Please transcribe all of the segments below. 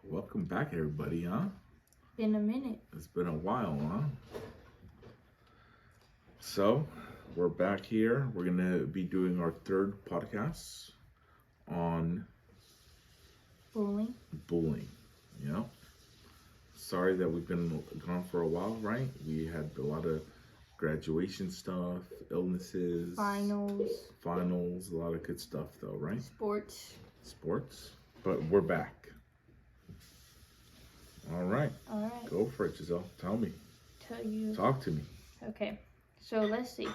Welcome back, everybody, huh? In a minute. It's been a while, huh? So, we're back here. We're going to be doing our third podcast on Bullying. bullying. You know? Sorry that we've been gone for a while, right? We had a lot of graduation stuff, illnesses, Finals, a lot of good stuff, though, right? Sports. But we're back. All right. Go for it, Giselle. Tell me. Talk to me. Okay. So let's see.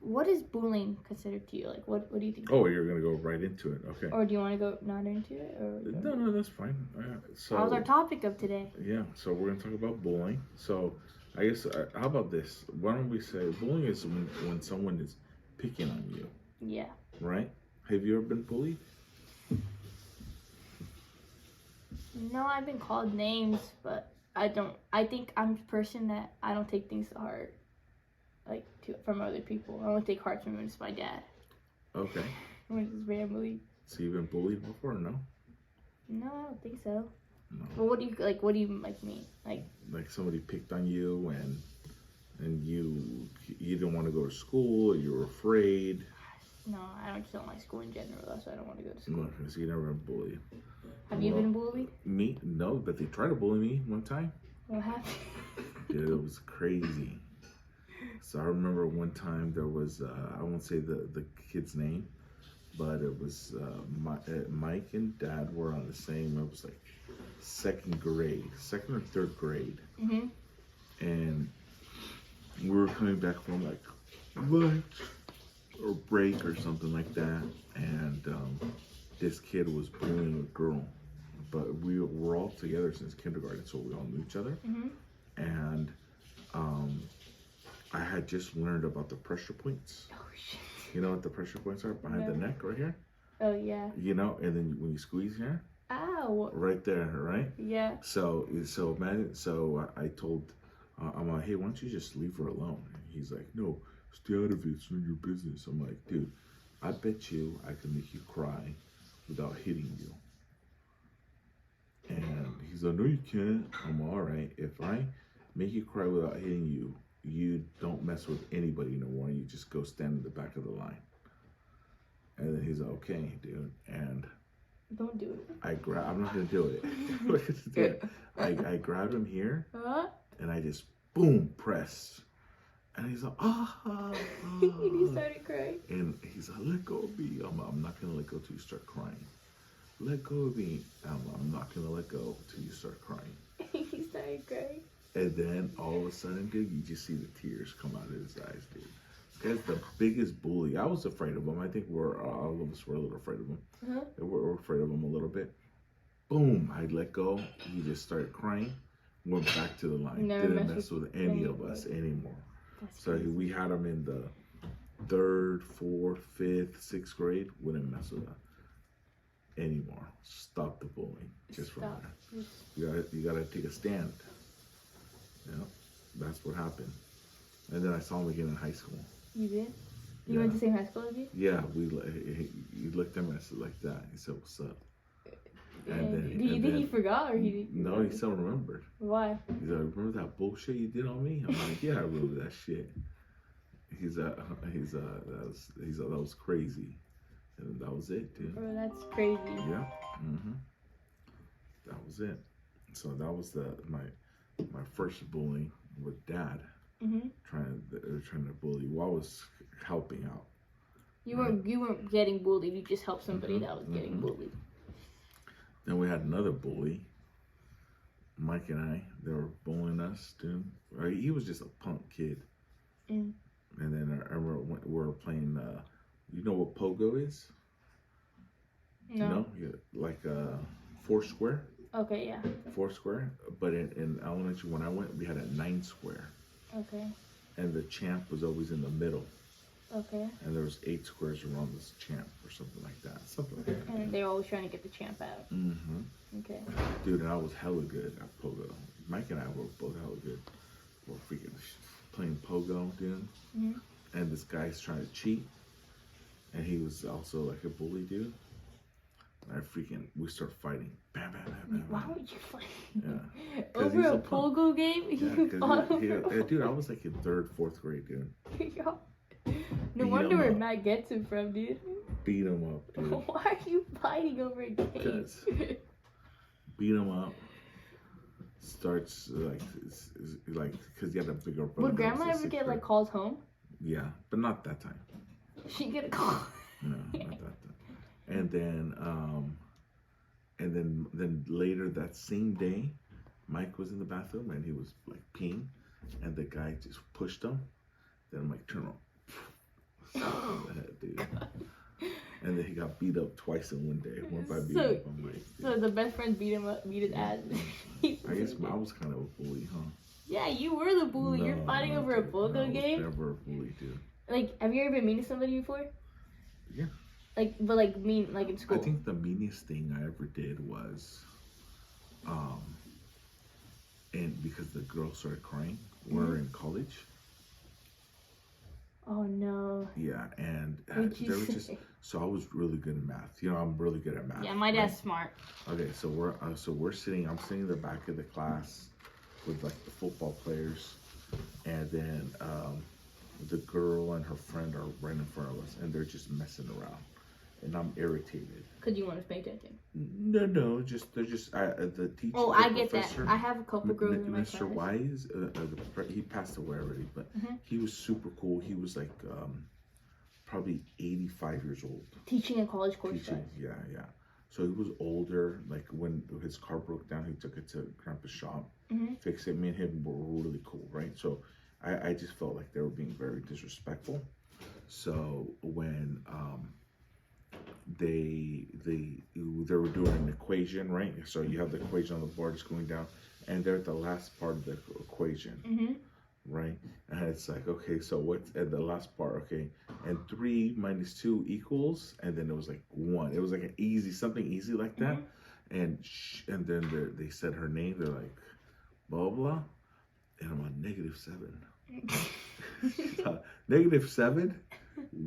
What is bullying considered to you? Like, what do you think? Oh, you're gonna go right into it. Okay. Or do you want to go not into it? Or No, that's fine. So that was our topic of today. Yeah. So we're gonna talk about bullying. So I guess how about this? Why don't we say bullying is when someone is picking on you? Yeah. Right. Have you ever been bullied? No, I've been called names, but I don't. I think I'm a person that I don't take things to heart, from other people. I only take heart from when it's my dad. Okay. When it's family. So you've been bullied before, no? No, I don't think so. No. Well, what do you mean? Like somebody picked on you and you didn't want to go to school, or you were afraid. No, I don't like school in general. That's why I don't want to go to school. No, so you never been bullied. Have you been bullied? Me? No, but they tried to bully me one time. What happened? Dude, it was crazy. So I remember one time there was, I won't say the kid's name, but it was Mike and Dad were on the same, it was like second or third grade. Mm-hmm. And we were coming back from like lunch or break or something like that. And this kid was bullying a girl. But we were all together since kindergarten, so we all knew each other. Mm-hmm. And I had just learned about the pressure points. Oh, shit. You know what the pressure points are? Behind the neck, right here. Oh, yeah. You know, and then when you squeeze here. Ow. Right there, right? Yeah. So imagine, I told, I'm like, hey, why don't you just leave her alone? And he's like, no, stay out of it, it's none of your business. I'm like, dude, I bet you I can make you cry without hitting you. And he's like, no, you can't. I'm all right. If I make you cry without hitting you, you don't mess with anybody no more. You just go stand in the back of the line. And then he's like, okay, dude. And don't do it. I'm not going to do it. I grab him here, and I just, boom, press. And he's like, ah. And he started crying. And he's like, let go of me. I'm not going to let go till you start crying. Let go of me. I'm not going to let go till you start crying. He started crying. And then all of a sudden, dude, you just see the tears come out of his eyes, dude. This guy's the biggest bully. I was afraid of him. I think all of us were a little afraid of him. Uh-huh. We're afraid of him a little bit. Boom, I let go. He just started crying. Went back to the line. Didn't mess with any of us anymore. So we had him in the 3rd, 4th, 5th, 6th grade. Wouldn't mess with him anymore. Stop the bullying. Just from there. You gotta take a stand. Yeah, that's what happened. And then I saw him again in high school. You did? You went to the same high school as you? Yeah, he looked at me like that. He said, "What's up?" And then, do you think he forgot or he? No, he still remembered. Why? He's like, "Remember that bullshit you did on me?" I'm like, "Yeah, I remember that shit." That was crazy, and that was it, dude. Bro, that's crazy. Yeah. That was it. So that was my first bullying with Dad. Mm-hmm. Trying to bully while I was helping out. You weren't getting bullied. You just helped somebody that was getting bullied. Then we had another bully. Mike and I, they were bullying us, dude. Right? He was just a punk kid. Mm. And then I remember we were playing. You know what pogo is? No. You know, like Foursquare. Okay, yeah. Foursquare, but in elementary when I went, we had a 9 square. Okay. And the champ was always in the middle. Okay. And there was 8 squares around this champ or something like that. And they were always trying to get the champ out. Mm-hmm. Okay. Dude, and I was hella good at pogo. Mike and I were both hella good. We're freaking playing pogo, dude. Mm-hmm. And this guy's trying to cheat. And he was also like a bully dude. I we start fighting. Bam, bam, bam, bam, Why bam. would you fight? Yeah. Over a pogo game? You fought over Dude, I was like in 3rd, 4th grade, dude. No Beat wonder 'em where up. Matt gets it from, dude. Beat him up, dude. Why are you fighting over a game? Because beat him up. Starts like because you had a bigger brother. Would Grandma ever get like calls home? Yeah, but not that time. She'd get a call. No, not that time. And then later that same day, Mike was in the bathroom and he was like peeing, and the guy just pushed him. Then I'm like, turn around. Slap him in the head, dude. And then he got beat up twice in one day. One by beating up on Mike. So the best friend beat his ass. I guess I was kind of a bully, huh? Yeah, you were the bully. You're fighting over a pogo game. Never a bully, dude. Like, have you ever been mean to somebody before? Yeah. But mean, like in school. I think the meanest thing I ever did was, and because the girl started crying, we're in college. Oh no. Yeah, and What'd you there was say? so I was really good at math. You know, I'm really good at math. Yeah, my dad's smart. Okay, so we're sitting. I'm sitting in the back of the class with like the football players, and then the girl and her friend are right in front of us, and they're just messing around, and I'm irritated. Cause you want to pay attention. No, they're just the teacher. Oh, the I get professor, that. I have a couple girls in my Mr. class. Wise, he passed away already, but he was super cool. He was like probably 85 years old. Teaching a college course. Teaching, yeah. So he was older. Like when his car broke down, he took it to Grandpa's shop, fixed it. Me and him were really cool, right? So I just felt like they were being very disrespectful. So when they were doing an equation, right? So you have the equation on the board, it's going down, and they're at the last part of the equation, right? And it's like, okay, so what's at the last part? Okay, and 3 minus 2 equals, and then it was like 1. It was like something easy like that, and then they said her name. They're like, blah blah, and I'm on -7. -7.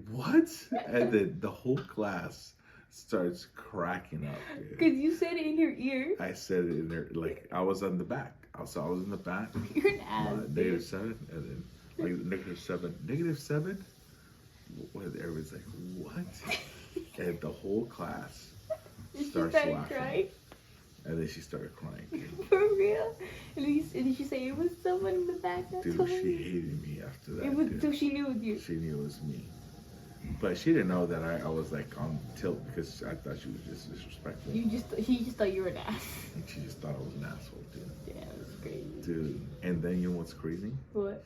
What? And then the whole class starts cracking up, dude. Cause you said it in your ear. I said it in there, like I was on the back. I was in the back. You're an ass. -7, and then like -7. -7. What? Everybody's like, what? And the whole class starts laughing. Crying? And then she started crying. Dude. For real? And did she say it was someone in the back that Dude, told she me? hated me after that. It was, dude. so she knew it was you. She knew it was me. But she didn't know that I was like on tilt because I thought she was just disrespectful. She just thought you were an ass. And she just thought I was an asshole, dude. Yeah, that's crazy. Dude, and then you know what's crazy? What?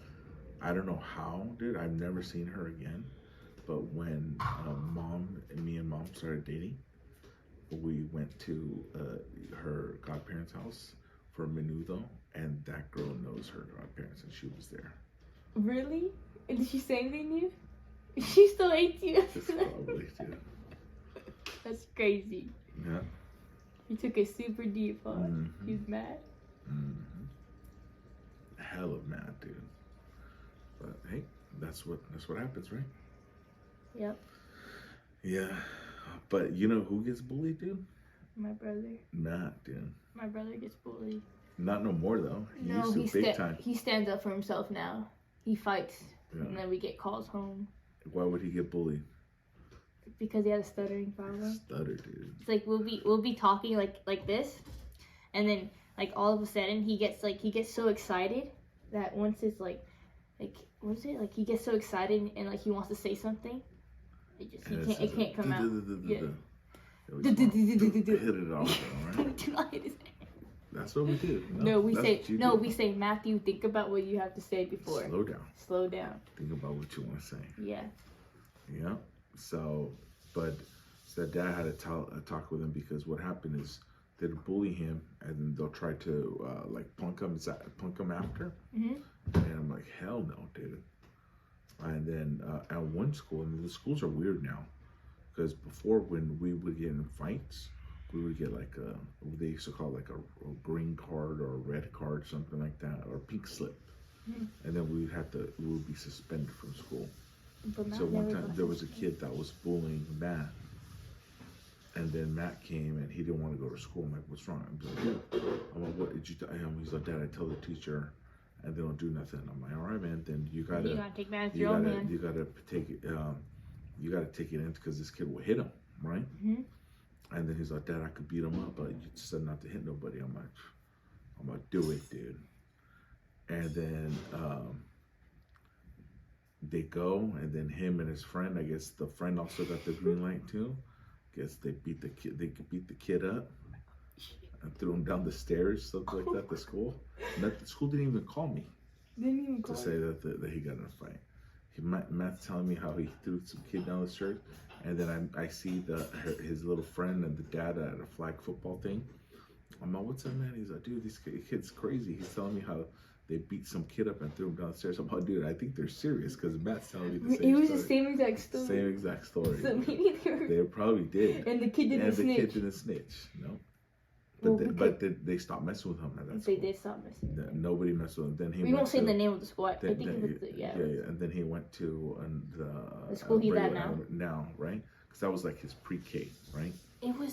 I don't know how, dude. I've never seen her again. But when me and mom started dating, we went to her godparents' house for menudo, and that girl knows her godparents, and she was there. Really? And did she say anything to you? She still hates you. Probably, dude. That's crazy. Yeah. You took it super deep, huh? She's mad. Hell of mad, dude. But hey, that's what happens, right? Yep. Yeah. But you know who gets bullied, dude? My brother. Matt, dude. My brother gets bullied. Not no more though. He No, used to big time. He stands up for himself now. He fights, Yeah. and then we get calls home Why would he get bullied? because he had a stuttering problem. Stutter, dude. It's like we'll be talking like this, and then like all of a sudden he gets so excited that once it's like what is it, like he gets so excited and like he wants to say something, it can't come out. Yeah. Hit it off, though, right? Do not hit his head. That's what we do. No, we say Matthew, think about what you have to say before. Slow down. Think about what you want to say. Yeah. Yeah. So dad had to talk with him because what happened is they'd bully him and then they'll try to like punk him after. And I'm like, hell no, dude. And then at one school, and the schools are weird now, because before when we would get in fights, we would get like they used to call it like a green card or a red card, something like that, or a pink slip. And then we would be suspended from school. So one time there was a kid that was bullying Matt, And then Matt came and he didn't want to go to school. I'm like, what's wrong? I'm like, I'm like, what did you tell him? He's like, Dad, I tell the teacher and they don't do nothing. I'm like, all right, man, then you gotta take matters your own hand. You gotta take it in because this kid will hit him, right? Mm-hmm. And then he's like, Dad, I could beat him up, but you said not to hit nobody. I'm like, do it, dude. And then they go, and then him and his friend, I guess the friend also got the green light too. Guess they beat the kid. They beat the kid up and threw him down the stairs, something like that. The school. The school didn't even call me to say that he got in a fight. Matt's telling me how he threw some kid down the stairs, and then I see his little friend and the dad at a flag football thing. I'm like, what's up, man? He's like, dude, this kid's crazy. He's telling me how they beat some kid up and threw him downstairs. I'm like, dude, I think they're serious because Matt's telling me the same story. It was the same exact story. Same exact story. So maybe they probably did. And the kid didn't snitch. And the kid didn't snitch. No. But they stopped messing with him at that school. They did stop messing with him. Nobody messed with him. Then we won't say the name of the school. I think it was yeah. And then he went to the school he's at now. Now, right? Because that was like his pre-K, right?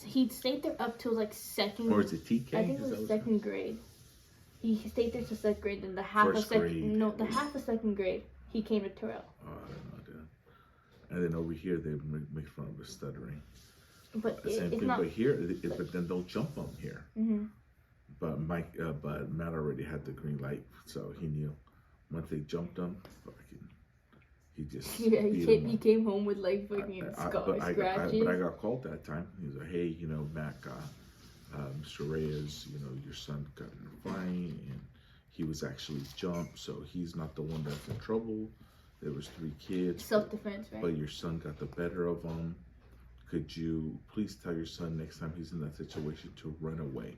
He stayed there up till like second. Or is it TK? I think it was second grade. He stayed there till second grade, and the half of second grade, he came to Terrell. Oh, I don't know, dude. And then over here, they make fun of his stuttering. But the same thing. Not, but then they'll jump him here. Mm-hmm. But Matt already had the green light, so he knew. Once they jumped him, he just he came home with like fucking scratches. But I got called that time. He was like, hey, Matt got Mr. Reyes, your son got in a fight and he was actually jumped, so he's not the one that's in trouble. There was 3 kids. Self-defense, right? But your son got the better of them. Could you please tell your son next time he's in that situation to run away?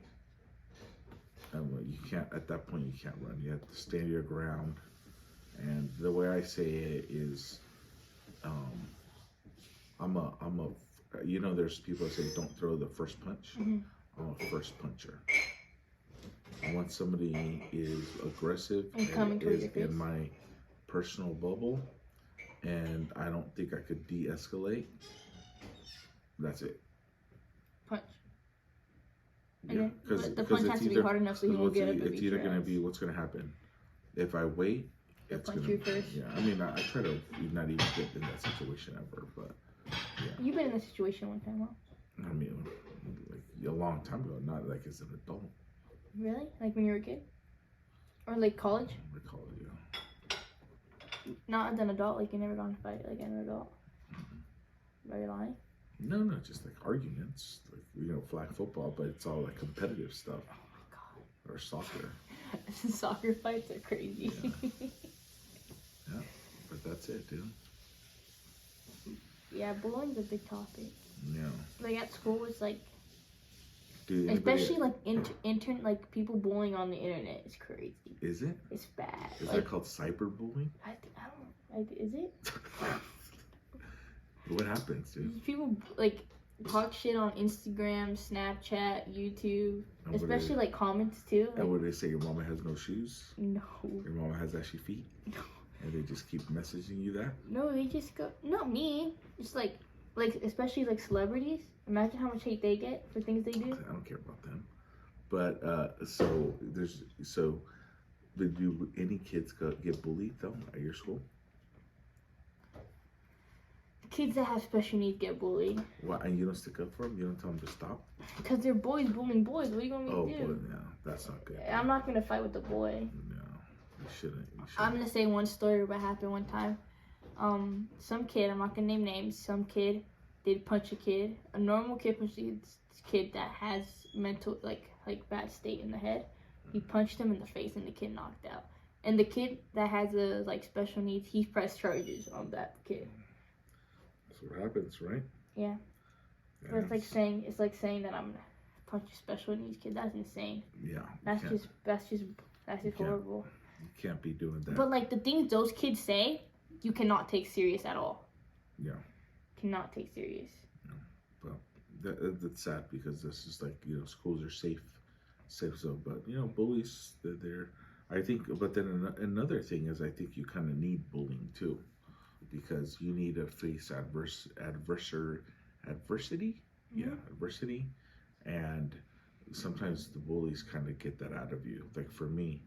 And you can't, at that point, you can't run. You have to stand your ground. And the way I say it is, there's people that say don't throw the first punch. Mm-hmm. I'm a first puncher. Once somebody is aggressive and is in my personal bubble, and I don't think I could de-escalate, that's it. Punch. Yeah, because the punch has to be hard enough so he won't get up. It's either going to be what's going to happen. If I wait, it's going to you first. Yeah, I mean, I try to not even get in that situation ever, but yeah. You've been in a situation one time, huh? I mean, like a long time ago, not like as an adult. Really? Like when you were a kid? Or like college? College, yeah. Not as an adult, like you never gone to fight like an adult? Mm-hmm. Are you lying? No, just like arguments, like flag football, but it's all like competitive stuff. Oh my god. Or soccer. Soccer fights are crazy. Yeah, but that's it, dude. Yeah, bullying's a big topic. Yeah. Like at school, it's like, dude, especially like like people bullying on the internet is crazy. Is it? It's bad. Is that called cyberbullying? Is it? What happens, dude? People like talk shit on Instagram, Snapchat, YouTube, especially like comments too. And what do they say? Your mama has no shoes? No. Your mama has ashy feet? No. And they just keep messaging you that? No, they just go. Not me. Just like especially like celebrities. Imagine how much hate they get for things they do. I don't care about them. But do any kids get bullied though at your school? Kids that have special needs get bullied. Why? And you don't stick up for them? You don't tell them to stop? Because they're boys bullying boys. What are you going to do? Oh, boy, no. That's not good. I'm not going to fight with the boy. No, you shouldn't. I'm going to say one story what happened one time. Some kid, I'm not going to name names, some kid did punch a kid. A normal kid punched a kid that has mental, like bad state in the head. He punched him in the face and the kid knocked out. And the kid that has special needs, he pressed charges on that kid. What happens, right? Yeah. So it's like saying that I'm gonna punch a special needs kid. That's insane. Yeah. That's just horrible. You can't be doing that. But like the things those kids say, you cannot take serious at all. Yeah. Cannot take serious. Yeah. But that's sad because this is like schools are safe zone. But bullies, they're I think. But then another thing is I think you kind of need bullying too. Because you need to face adversity, adversity, and sometimes the bullies kind of get that out of you. Like for me,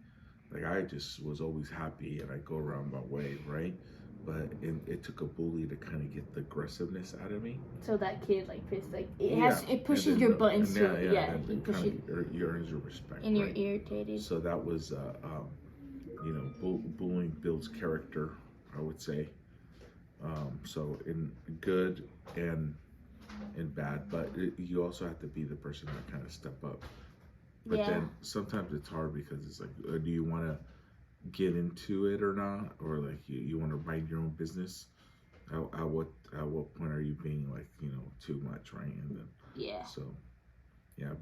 like I just was always happy and I go around my way, right? But it took a bully to kind of get the aggressiveness out of me. So that kid like it pushes your buttons he pushes. He earns your respect. And you're irritated. So that was, bullying builds character, I would say. So in good and bad, but you also have to be the person that kind of step up. But then sometimes it's hard because it's like, do you want to get into it or not, or like you want to mind your own business? At what point are you being like too much, right? And then so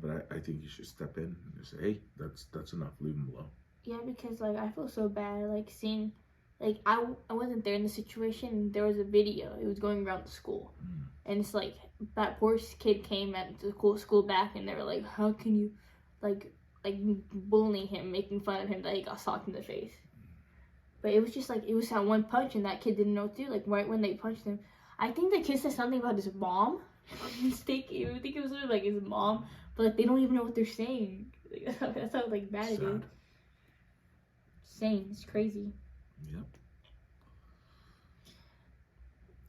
but I think you should step in and say, hey, that's enough, leave them alone. Yeah, because like I feel so bad like seeing, like I wasn't there in the situation. There was a video, it was going around the school, and it's like that poor kid came at the school back, and they were like, how can you like bullying him, making fun of him that he got socked in the face. But it was just like, it was that one punch and that kid didn't know what to do. Like right when they punched him, I think the kid said something about his mom. I think it was really like his mom, but like they don't even know what they're saying. Like, that's how like bad it is. Insane, it's crazy. Yep.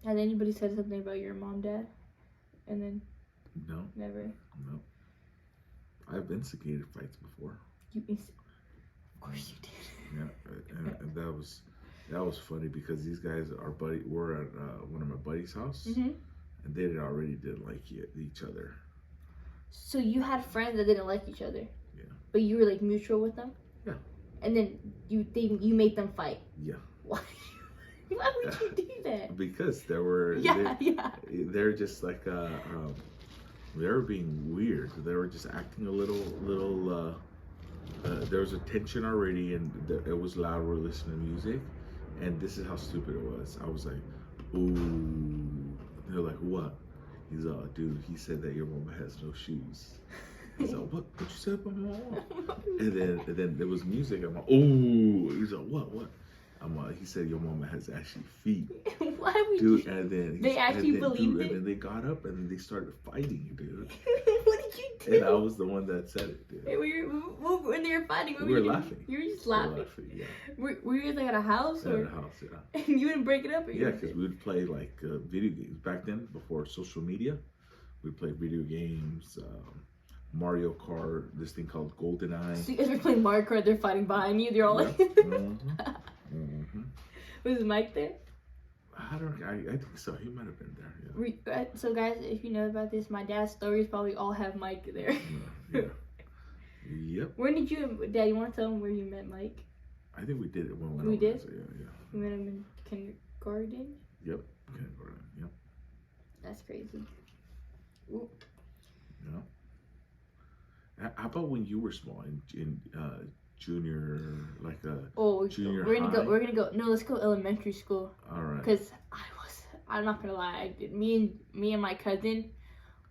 Has anybody said something about your mom, dad? And then no, never. No. I've instigated fights before. Of course you did. Yeah, and that was funny because these guys, were at one of my buddy's house, and they already didn't like each other. So you had friends that didn't like each other. Yeah. But you were like mutual with them. Yeah. And then you made them fight. Yeah. Why? Why would you do that? Because they're just like they were being weird. They were just acting a little. There was a tension already, and it was loud. We're listening to music, and this is how stupid it was. I was like, "Ooh!" They're like, "What?" He's dude. He said that your mama has no shoes. He's like, "What you said about my mom?" And then there was music. I'm like, "Ooh!" He's like, "What?" He said your mama has ashy feet. Why would dude? You? And then they actually believed it. And then they got up and they started fighting, dude. What did you do? And I was the one that said it, dude. Hey, when they were fighting, we were laughing. You were just laughing. Yeah. Were you like at a house or? At a house, yeah. And you didn't break it up? Or yeah, because we would play like video games back then before social media. We'd play video games. Mario Kart, this thing called GoldenEye. So you guys were playing Mario Kart, they're fighting behind you, they're all like... Was Mike there? I think so, he might have been there, yeah. So guys, if you know about this, my dad's stories probably all have Mike there. Yeah. Yep. Where did Dad, you want to tell him where you met Mike? I think we did it when we did? Yeah. You met him in kindergarten? Yep, kindergarten, yep. That's crazy. Ooh. Yeah. How about when you were small in junior, like junior high? We're gonna go. No, let's go elementary school. All right. Because I'm not gonna lie. Me and my cousin,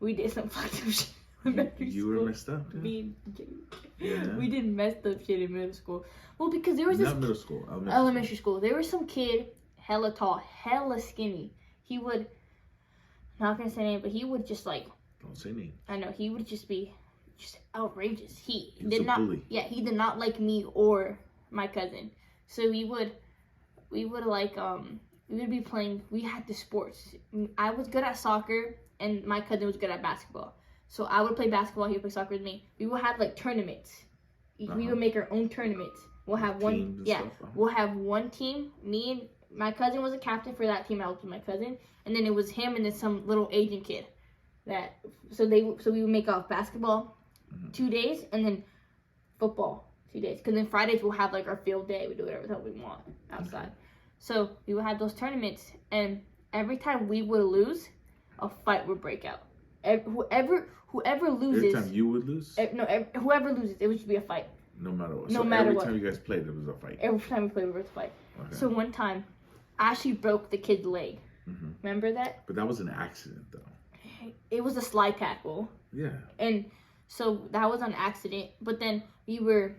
we did some fucked up shit in elementary school. You were messed up. Yeah. Me and Jay. We did messed up shit in middle school. Well, because there was not middle school. Elementary school. There was some kid, hella tall, hella skinny. He would, not gonna say name, but he would just like. Don't say name. I know, he would just be. Just outrageous. He did not. Bully. Yeah, he did not like me or my cousin. So we would like we would be playing. We had the sports. I was good at soccer, and my cousin was good at basketball. So I would play basketball. He would play soccer with me. We would have like tournaments. We would make our own tournaments. We'll have one. Yeah, we'll have one team. Me and my cousin was a captain for that team. I was with my cousin, and then it was him and then some little Asian kid. So we would make off basketball 2 days and then football 2 days. Because then Fridays we'll have like our field day. We do whatever the hell we want outside. So we would have those tournaments, and every time we would lose, a fight would break out. Whoever loses. Every time you would lose? Whoever loses, it would just be a fight. No matter what. Every time you guys played, there was a fight. Every time we played, there was a fight. Okay. So one time, I actually broke the kid's leg. Remember that? But that was an accident, though. It was a slide tackle. Yeah. And so that was an accident. But then we were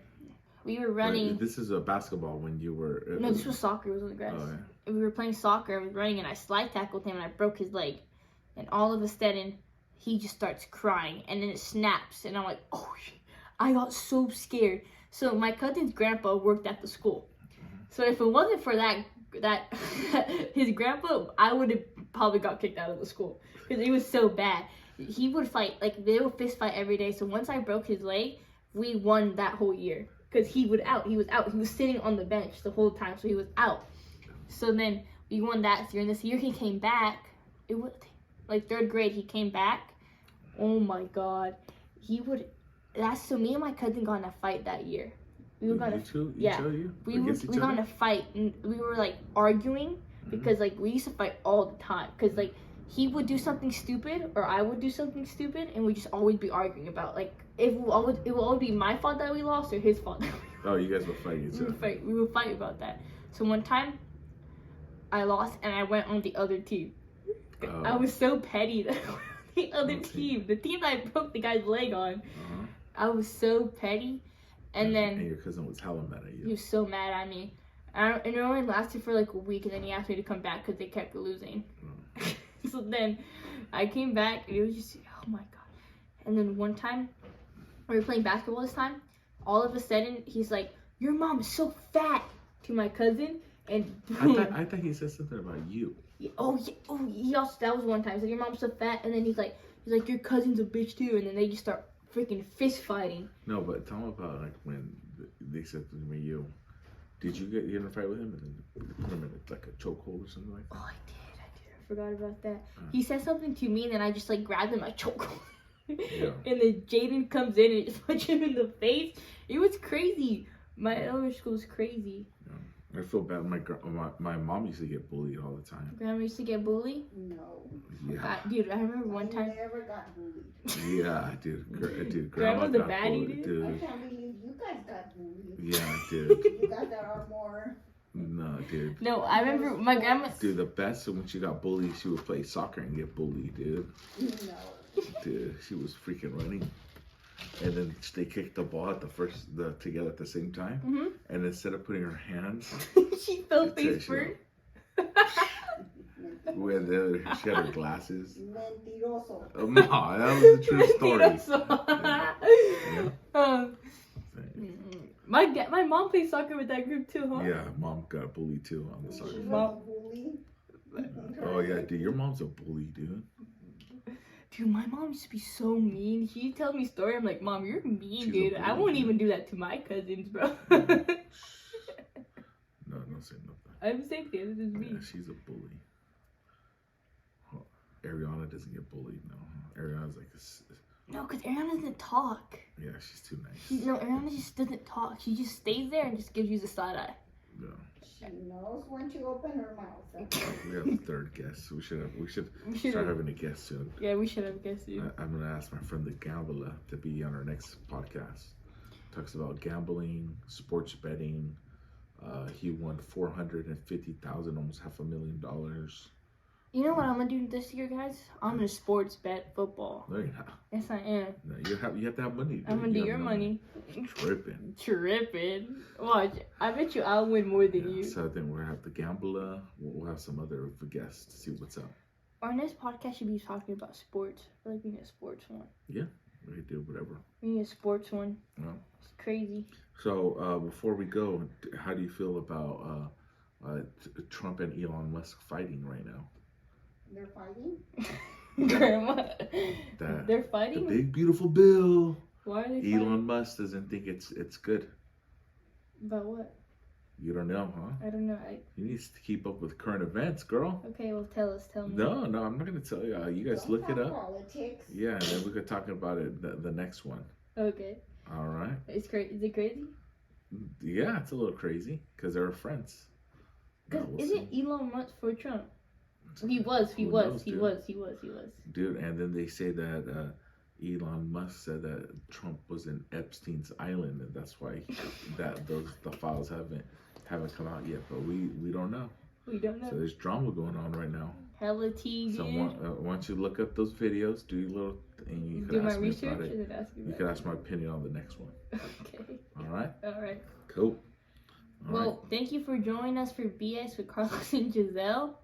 running. But this is a basketball when you were. No, this was soccer. It was on the grass. Oh, yeah. We were playing soccer. I was running, and I slide tackled him, and I broke his leg. And all of a sudden, he just starts crying, and then it snaps, and I'm like, oh shit. I got so scared. So my cousin's grandpa worked at the school. So if it wasn't for that his grandpa, I would have probably got kicked out of the school because it was so bad. He would fight, like they would fist fight every day. So once I broke his leg, we won that whole year because he was out. He was sitting on the bench the whole time, so he was out. So then we won that year. And this year he came back. It was like 3rd grade. He came back. Oh my God, so me and my cousin got in a fight that year. We were gonna, we got in a fight, and we were like arguing because like we used to fight all the time. Cause like he would do something stupid or I would do something stupid, and we just always be arguing about like it will always be my fault that we lost or his fault that we lost. Oh, you guys would fight each other. We would fight about that. So one time, I lost and I went on the other team. Oh. I was so petty that I went on the other team, the team that I broke the guy's leg on. I was so petty, and then your cousin was hella mad at you. He was so mad at me, and it only lasted for like a week, and then he asked me to come back because they kept losing. So then I came back, and it was just oh my God. And then one time we were playing basketball this time, all of a sudden he's like, "Your mom is so fat," to my cousin, and boom. I thought he said something about you. He also that was one time. He's like, "Your mom's so fat," and then he's like, "Your cousin's a bitch too," and then they just start freaking fist fighting. No, but tell me about like when they said to me, "You, did you get in a fight with him and then put him in like a chokehold or something like that?" Oh, I did. I forgot about that. He said something to me, and then I just like grabbed him, I chokehold. Yeah. And then Jaden comes in and just punch him in the face. It was crazy. My elementary school was crazy. Yeah. I feel bad. My mom used to get bullied all the time. Grandma used to get bullied? No. Yeah. Dude, I remember one time. I never got bullied. Yeah, dude. Grandma the baddie, dude. I can't believe you guys got bullied. Yeah, dude. You guys are more. No, dude. No, I remember my grandma. Dude, the best when she got bullied, she would play soccer and get bullied, dude. No. Dude, she was freaking running. And then they kicked the ball together at the same time. Mm-hmm. And instead of putting her hands, she fell face first. She had her glasses. Mentiroso. No, that was a true story. Yeah. My mom plays soccer with that group too, huh? Yeah, mom got bullied too on the soccer field. Mom bully. Oh yeah, dude, your mom's a bully, dude. Dude, my mom used to be so mean. She tells me story. I'm like, Mom, you're mean, She's dude. I won't even do that to my cousins, bro. No, don't say nothing. I'm saying this is me. Yeah, she's a bully. Oh, Ariana doesn't get bullied, no. Ariana's like this. No, because Ariana doesn't talk. Yeah, she's too nice. Ariana just doesn't talk. She just stays there and just gives you the side eye. Yeah. She knows when to open her mouth. We have a third guest. We should start having a guest soon. Yeah, we should have a guest soon. I'm gonna ask my friend the Gambler to be on our next podcast. Talks about gambling, sports betting. He won $450,000, almost $500,000. You know what I'm gonna do this year, guys? I'm gonna sports bet football. No, you're not. Yes, I am. No, you have to have money. Dude. I'm gonna do your money. Tripping. Watch. I bet you I'll win more than you. So I think we're gonna have the Gambler. We'll have some other guests to see what's up. Our next podcast should be talking about sports. I feel like we need a sports one. Yeah, we can do whatever. We need a sports one. Yeah. It's crazy. So before we go, how do you feel about Trump and Elon Musk fighting right now? They're fighting? Grandma. They're fighting? The big beautiful bill. Why are they fighting? Elon Musk doesn't think it's good. About what? You don't know, huh? I don't know. You need to keep up with current events, girl. Okay, well, tell me. No, I'm not going to tell you. You guys look it up. Politics. Yeah, and then we could talk about it the next one. Okay. All right. Is it crazy? Yeah, it's a little crazy because they're friends. Isn't Elon Musk for Trump? He was. Dude, and then they say that Elon Musk said that Trump was in Epstein's island, and that's why the files haven't come out yet. But we don't know. We don't know. So there's drama going on right now. Hella tea. So once you look up those videos, do your little thing. You could ask me about it. You could ask my opinion on the next one. Okay. All right. All right. Cool. Well, thank you for joining us for BS with Carlos and Giselle.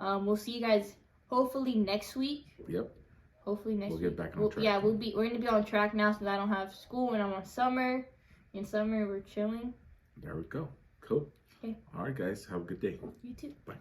We'll see you guys hopefully next week. Yep. hopefully next we'll week. get back on track. Yeah, we're gonna be on track now since I don't have school and I'm on summer. In summer we're chilling. There we go. Cool. Okay. All right, guys. Have a good day. You too. Bye.